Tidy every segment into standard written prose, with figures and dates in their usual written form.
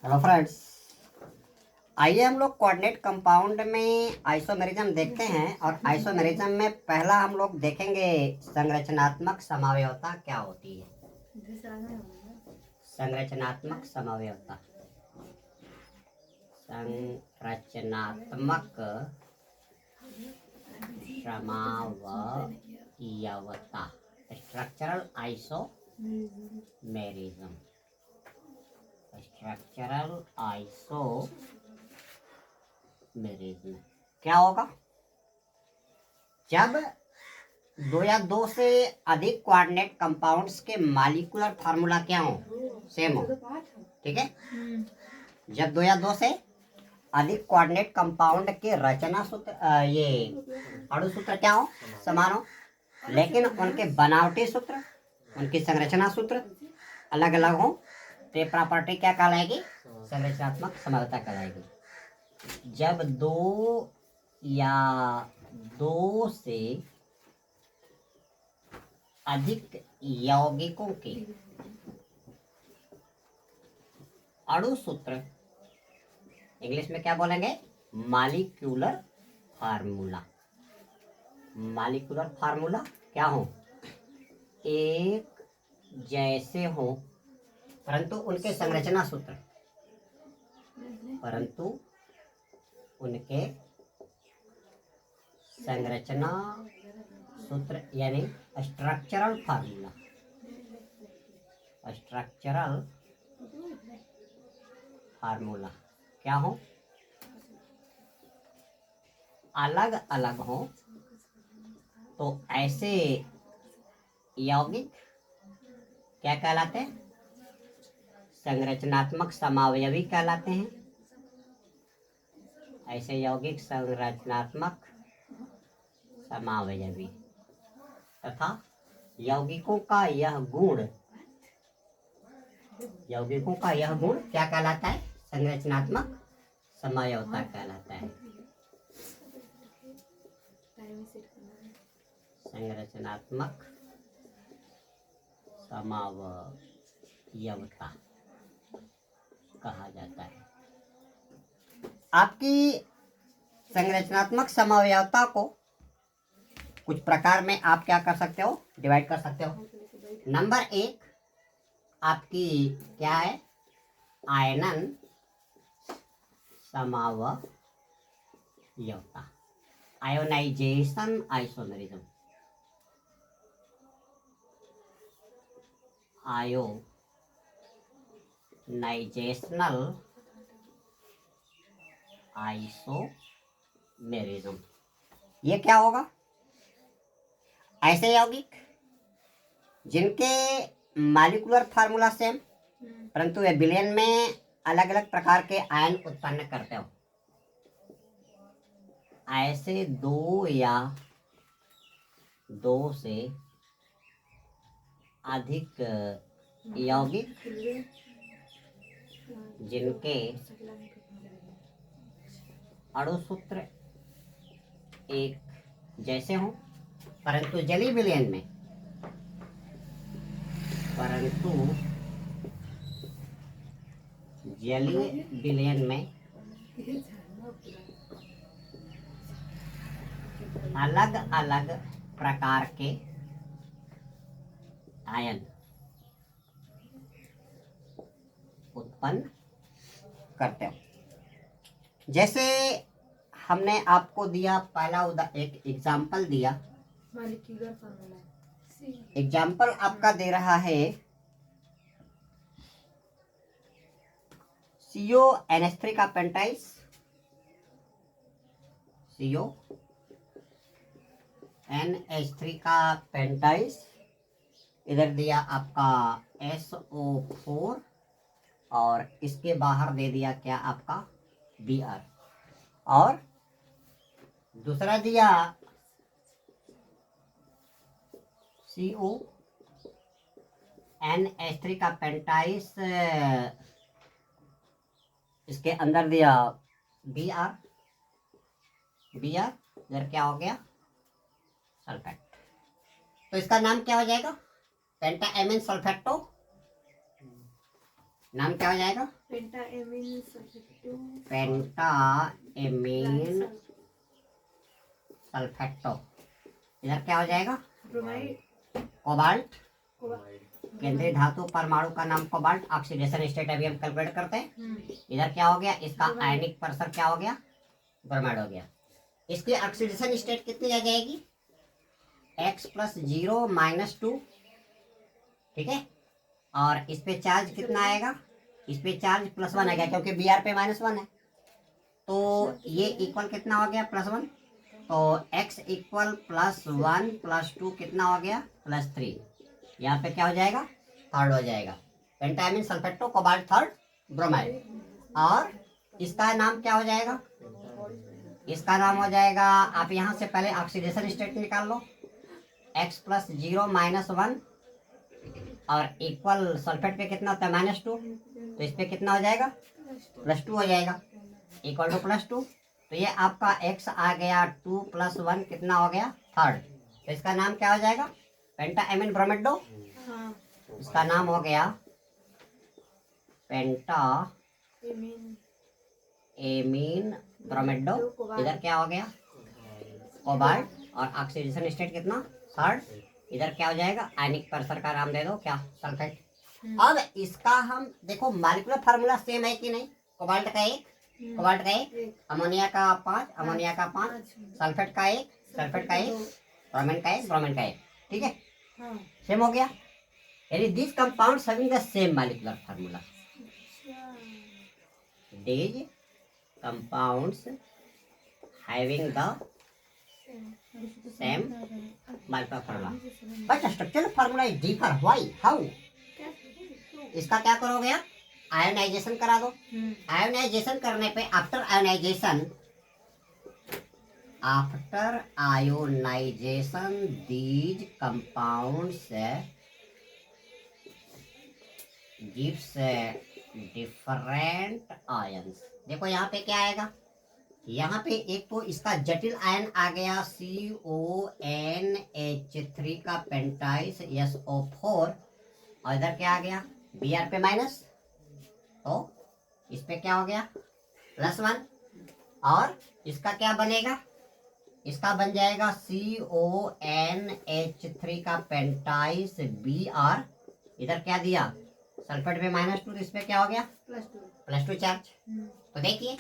Hello friends, आइए हम लोग कोऑर्डिनेट कंपाउंड में आइसोमेरिज्म देखते हैं। और आइसोमेरिज्म में पहला हम लोग देखेंगे संरचनात्मक समावयवता क्या होती है। संरचनात्मक समावयवता, संरचनात्मक समावयवता, स्ट्रक्चरल आइसोमेरिज्म। स्ट्रक्चरल आइसोमेरिज्म क्या होगा? जब दो या दो से अधिक कोऑर्डिनेट कंपाउंड्स के मॉलिक्यूलर फार्मूला क्या हो, सेम हो। ठीक है, जब दो या दो से अधिक कोऑर्डिनेट कंपाउंड के रचना सूत्र ये अणु सूत्र क्या हो, समान हो, लेकिन उनके बनावटी सूत्र, उनकी संरचना सूत्र अलग अलग हो, तो ये प्रॉपर्टी क्या कहलाएगी? संरचनात्मक समावयवता कहलाएगी। जब दो या दो से अधिक यौगिकों के अणु सूत्र, इंग्लिश में क्या बोलेंगे? Molecular formula. मॉलिक्यूलर फार्मूला क्या हो? एक जैसे हो, परंतु उनके संरचना सूत्र, संरचना सूत्र यानी स्ट्रक्चरल फार्मूला, स्ट्रक्चरल फार्मूला क्या हो? अलग अलग हो, तो ऐसे यौगिक क्या कहलाते हैं? संरचनात्मक समावयवी कहलाते हैं। ऐसे यौगिक संरचनात्मक समावयवी तथा यौगिकों का यह गुण क्या कहलाता है? संरचनात्मक समावयवता कहलाता है। संरचनात्मक समावयवता कहा जाता है। आपकी संरचनात्मक समावयवता को कुछ प्रकार में आप क्या कर सकते हो, डिवाइड कर सकते हो। नंबर एक आपकी क्या है? आयनन समावयवता, आयोनाइजेशन आइसोमेरिज्म। आयोनाइजेशनल आइसोमेरिज्म। ये क्या होगा? ऐसे यौगिक जिनके मॉलिक्यूलर फार्मूला सेम, परंतु वे विलयन में अलग अलग प्रकार के आयन उत्पन्न करते हो। ऐसे दो या दो से अधिक यौगिक जिनके अणु सूत्र एक जैसे हो, परंतु जलीय विलयन में अलग अलग प्रकार के आयन उत्पन्न करते हो। जैसे हमने आपको दिया पहला एक एग्जाम्पल दिया। एग्जाम्पल आपका दे रहा है CONH3 का पेंटाइज, CONH3 का पेंटाइज, इधर दिया आपका SO4 और इसके बाहर दे दिया क्या आपका Br, और दूसरा दिया CONH3 का पेंटाइज, इसके अंदर दिया Br, इधर क्या हो गया? सल्फेट। तो इसका नाम क्या हो जाएगा? पेंटाएमिन सल्फेटो नाम क्या हो जाएगा? पेंटा एमीन सल्फेटो। इधर क्या हो जाएगा? कोबाल्ट। केंद्रीय धातु परमाणु का नाम कोबाल्ट। ऑक्सीडेशन स्टेट अभी हम कैलकुलेट करते हैं। इधर क्या हो गया? इसका आयनिक परसर क्या हो गया? ब्रोमाइड हो गया। इसकी ऑक्सीडेशन स्टेट कितनी आ जाएगी? X+0 -2, ठीक है। और इस पे चार्ज कितना आएगा? इस पे चार्ज +1 आएगा क्योंकि Br पे -1 है, तो ये इक्वल कितना हो गया? +1। तो X इक्वल +1 +2 कितना हो गया? +3। यहाँ पे क्या हो जाएगा? थर्ड हो जाएगा। पेंटामीन सल्फेटो कोबाल्ट थर्ड ब्रोमाइड। और इसका नाम क्या हो जाएगा? इसका नाम हो जाएगा, आप यहाँ से पहले ऑक्सीडेशन स्टेट निकाल लो। X+0 -1 और इक्वल सल्फेट पे कितना होता है? -2, तो इस पे कितना हो जाएगा? +2 हो जाएगा, इक्वल टू +2। तो ये आपका X आ गया 2 + 1 कितना हो गया? थर्ड। तो इसका नाम क्या हो जाएगा? पेंटाएमीन ब्रोमेडो। इसका नाम हो गया पेंटा एमीन ब्रोमेडो। इधर क्या हो गया? कोबाल्ट। और ऑक्सीडेशन स्टेट कितना? थर्ड। इधर क्या हो जाएगा? आयनिक परसर का नाम दे दो क्या? सल्फेट। अब इसका हम देखो मॉलिक्यूलर फार्मूला सेम है कि नहीं? कोबाल्ट का 1, कोबाल्ट का 1, अमोनिया का 5, अमोनिया का 5, सल्फेट का 1, सल्फेट का 1, ब्रोमीन का 1, ब्रोमीन का 1, ठीक है। सेम हो गया। यानी this compounds having the same molecular formula. These compounds having the same molecular formula, but the structural formula is differ. Why? How? इसका क्या करोगे आप? आयोनाइजेशन करा दो। आयोनाइजेशन करने पे after ionization these compounds gives different ions. देखो यहाँ पे क्या आएगा? यहाँ पे एक तो इसका जटिल आयन आ गया CONH3 का पेंटाइस SO4, और इधर क्या आ गया? Br पे माइनस, तो इस पे क्या हो गया? +1। और इसका क्या बनेगा? इसका बन जाएगा CONH3 का पेंटाइस Br। इधर क्या दिया? सल्फेट में -2, तो इस पे क्या हो गया? +2 चार्ज। तो देखिए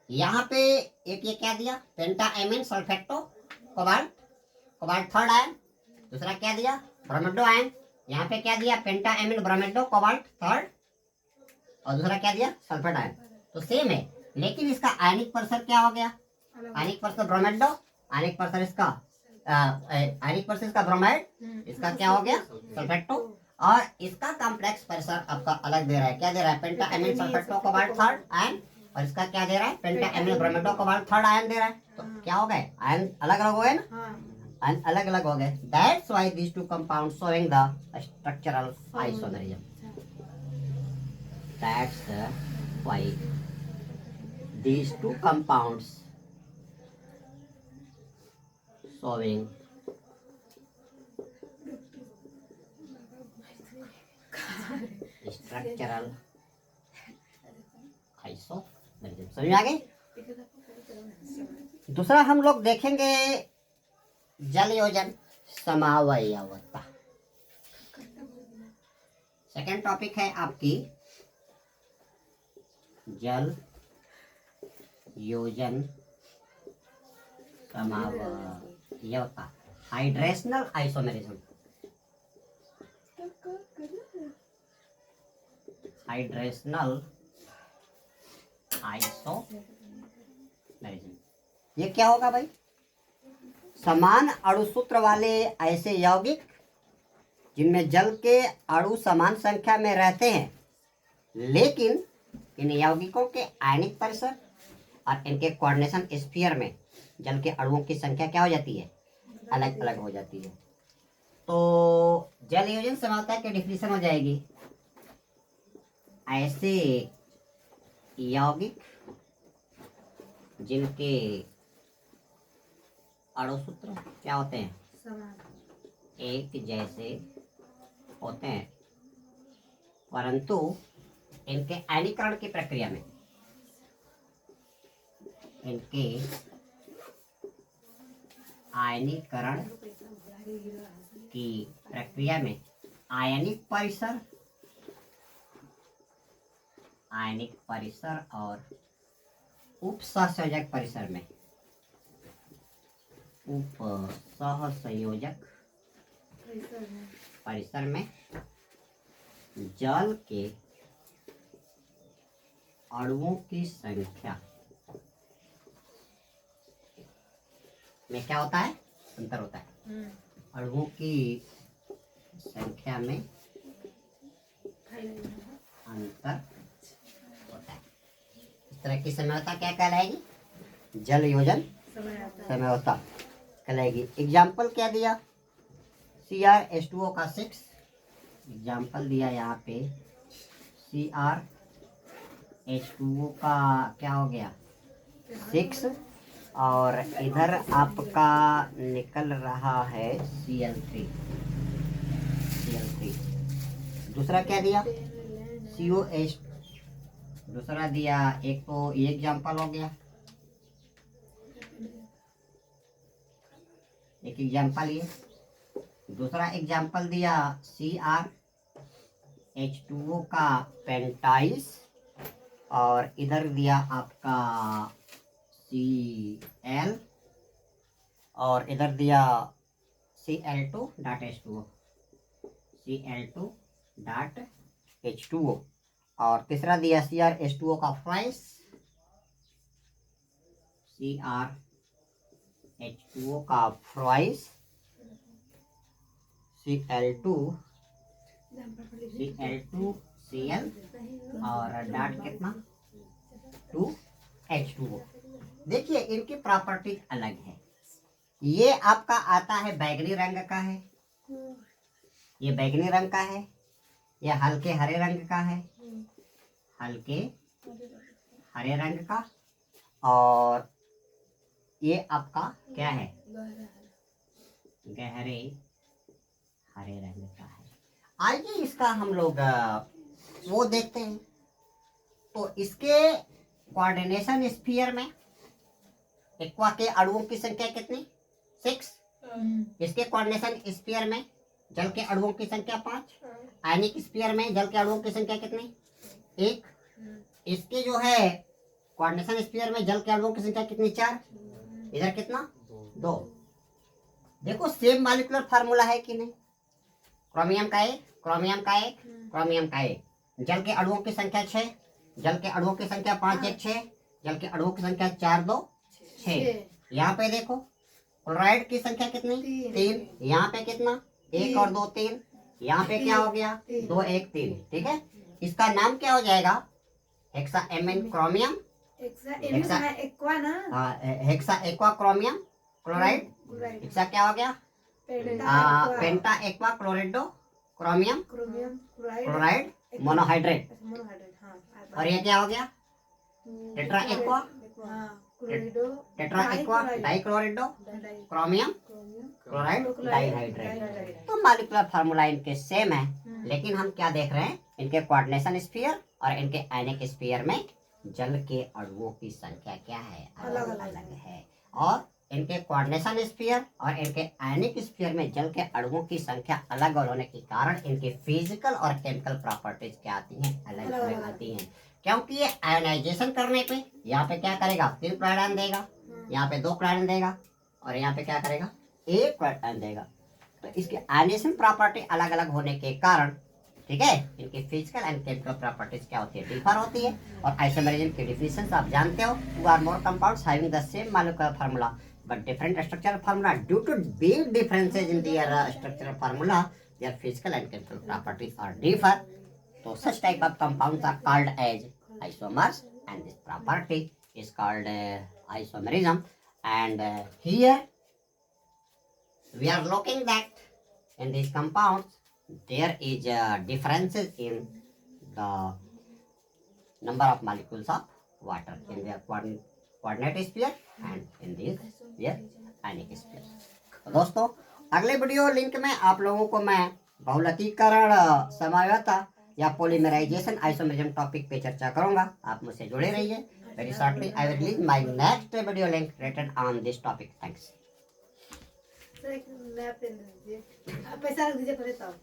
यहाँ पे एक ये क्या दिया? पेंटाएमीन सल्फेटो कोबाल्ट, कोबाल्ट थर्ड आयन। दूसरा क्या दिया? ब्रोमेडो आयन। यहाँ पे क्या दिया? पेंटाएमीन ब्रोमेडो कोबाल्ट थर्ड, और दूसरा क्या दिया? Sulphate ion. तो सेम है, लेकिन इसका आयनिक परसर क्या हो गया? आयनिक परसर ब्रोमेडो, आयनिक परसर इसका ब्रोमाइड, इसका क्या हो गया? सल्फेटो। और इसका कॉम्प्लेक्स प्रेशर आपका अलग दे रहा है। क्या दे रहा है? पेंटाएमीन सल्फेटो कोबाल्ट थर्ड आयन, और इसका क्या दे रहा है? पेंटाएमीन ब्रोमेडो कोबाल्ट थर्ड आयन दे रहा है। तो क्या हो गए? आयन अलग अलग हो गए ना? आयन अलग अलग हो गए। That's why these two compounds showing the structural isomerism. That's why these two compounds showing structural isomerism. समझ में आ गई? दूसरा हम लोग देखेंगे जल योजन समावयवता। सेकेंड टॉपिक है आपकी जल योजन समावयवता, हाइड्रेशनल आइसोमेरिज्म। हाइड्रेशनल आइसोमेरिज्म ये क्या होगा भाई? समान अणुसूत्र वाले ऐसे यौगिक जिनमें जल के अणु समान संख्या में रहते हैं, लेकिन इन यौगिकों के आयनिक परिसर और इनके कोऑर्डिनेशन स्फीयर में जल के अणुओं की संख्या क्या हो जाती है? अलग अलग हो जाती है। तो जल योजन समावता की डिफिनेशन हो जाएगी, ऐसे यौगिक जिनके अणुसूत्र क्या होते हैं? एक जैसे होते हैं, परंतु इनके आयनीकरण की प्रक्रिया में, इनके आयनीकरण की प्रक्रिया में आयनिक परिसर और उपसहसंयोजक परिसर में जल के अणुओं की संख्या में क्या होता है, अंतर होता है। अणुओं की संख्या में अंतर होता है। इस तरह की समयोता क्या कहलाएगी, जल योजन समयोता कहलाएगी। एग्जाम्पल क्या दिया, CrH2O का 6 एग्जाम्पल दिया यहाँ पे, CrH2O का क्या हो गया 6, और इधर आपका निकल रहा है Cl3। दूसरा क्या दिया, COH, दूसरा दिया, एक तो ये एग्जाम्पल हो गया, एक एग्जाम्पल ये, दूसरा एग्जाम्पल दिया CrH2O का पेंटाइस, और इधर दिया आपका Cl, और इधर दिया Cl2.H2O, और तीसरा दिया CrH2O का फ्राइस, CrH2O का फ्राइस, Cl2Cl, और डाट कितना 2H2O। देखिए इनकी प्रॉपर्टी अलग है। ये आपका आता है बैगनी रंग का है, ये बैगनी रंग का है, ये हल्के हरे रंग का है, हल्के हरे रंग का, और ये आपका क्या है, गहरे हरे रंग का है। आइए इसका हम लोग वो देखते हैं। तो इसके कोऑर्डिनेशन स्फीयर में एक्वा के अणुओं की संख्या कितनी, 6। इसके कोऑर्डिनेशन स्फीयर में जल के अणुओं की संख्या 5। आयनिक स्फीयर में जल के अणुओं की संख्या कितनी, 1। इसके जो है कोऑर्डिनेशन स्फीयर में जल के अणुओं की संख्या कितनी, 4। इधर कितना, 2। देखो सेम मॉलिक्यूलर फार्मूला है कि नहीं, क्रोमियम का 1, क्रोमियम का 1, क्रोमियम का 1। जल के अणुओं की संख्या 6, जल के अणुओं की संख्या 5 1 6, जल के अणुओं की संख्या 4 2 6। यहाँ पे देखो क्लोराइड की संख्या कितनी, 3। यहाँ पे कितना, 1 और 2 3। यहाँ पे क्या हो गया, 2 1 3। ठीक है, इसका नाम क्या हो जाएगा, hexa MN chromium, hexa aqua chromium chloride. Hexa क्या हो गया, penta aqua chlorido chromium chloride monohydrate. और ये क्या हो गया, tetra aqua dichlorido chromium chloride dihydrate. तो मॉलिक्यूलर फार्मूला इनके सेम है, लेकिन हम क्या देख रहे हैं, इनके कोऑर्डिनेशन स्फीयर और इनके आयनिक स्फीयर में जल के अणुओं की संख्या क्या है, अलग है। और इनके कोऑर्डिनेशन स्फीयर और इनके आयनिक स्फीयर में जल के अणुओं की संख्या अलग होने के कारण इनके फिजिकल और केमिकल प्रॉपर्टीज क्या आती हैं, अलग आती हैं। क्योंकि ये आयोनाइजेशन करने पे यहाँ पे क्या करेगा, 3 प्रोटॉन देगा, यहाँ पे 2 प्रोटॉन देगा, और यहाँ पे क्या करेगा, 1 प्रोटॉन देगा। तो इसकी आयोनाइजेशन प्रॉपर्टी अलग अलग होने के कारण, ठीक है, इनकी फिजिकल एंड केमिकल प्रॉपर्टीज क्या होती है, डिफर होती है। और आइसोमेरिज्म की डेफिनेशन आप जानते हो, 2 or more compounds having the same molecular formula but different structural formula due to big differences in their structural formula, their physical and chemical properties are differ. So such type of compounds are called as isomers, and this property is called isomerism. And here we are looking that in these compounds there is differences in the number of molecules of water in their coordinate sphere and in this their ionic sphere. तो दोस्तों अगले video link में आप लोगों को मैं बहुलकीकरण समयोता या polymerisation isomerism topic पे चर्चा करूंगा। आप मुझसे जुड़े रहिए। Very shortly I will release my next video link written on this topic. Thanks. पैसा रख दीजिए पहले तब